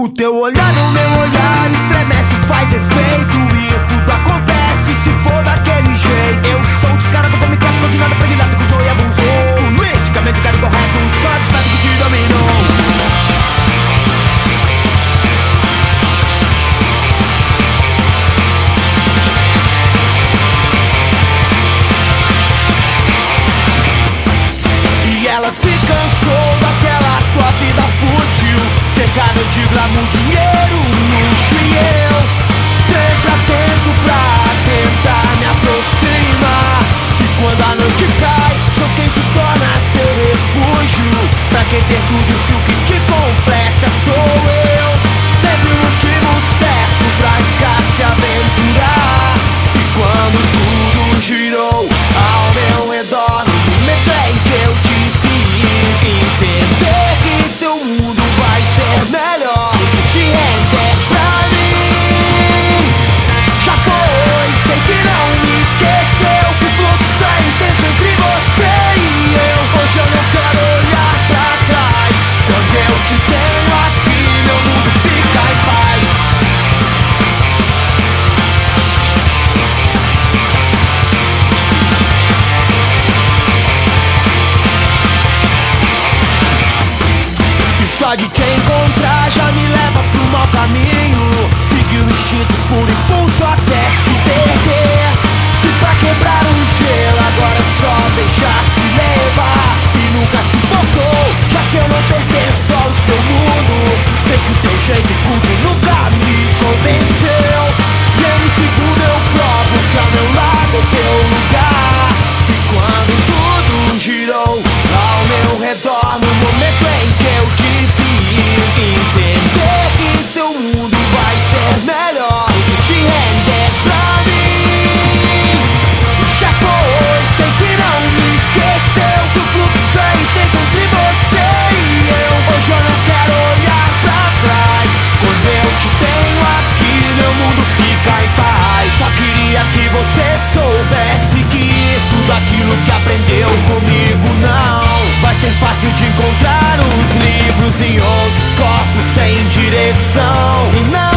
O teu olhar no meu olhar estremece, faz efeito e tudo acontece se for daquele jeito. Eu sou descarado, como quieto, tô de nada predileta que usou e abusou. Politicamente quero correto, descarado, espero que te dominou. Ela se cansou daquela tua vida fútil, cercada de glamour, dinheiro, luxo, e eu sempre atento pra tentar me aproximar. E quando a noite cai, sou quem se torna seu refúgio. Pra quem ter tudo isso que te completa sou eu, sempre o motivo certo pra arriscar se aventurar. E quando tudo girou ao meu redor, no momento em que eu te entender que seu mundo vai ser melhor, se render pra mim. Já foi, sei que não me esqueceu, que o fluxo é intenso entre você e eu. Hoje eu não quero olhar pra trás, quando eu te tenho aqui, meu mundo fica em paz. Só de te encontrar já me leva pro mau caminho. Seguir o instinto por impulso até se perder. Se pra quebrar o gelo agora é só deixar-se levar. E nunca se tocou, já que eu não pertenço ao seu mundo. Sei que o teu jeito e culto nunca me convenceu. E em segundo eu provo que ao meu lado é teu lugar. E quando tudo girou ao meu redor, no momento em que eu te entender que seu mundo vai ser melhor, se render pra mim. Já foi, sei que não me esqueceu, que o fluxo é intenso entre você e eu. Hoje eu não quero olhar pra trás, quando eu te tenho aqui, meu mundo fica em paz. Só queria que você soubesse que tudo aquilo que aprendeu comigo não vai ser fácil de encontrar os livros em outros corpos sem direção. E não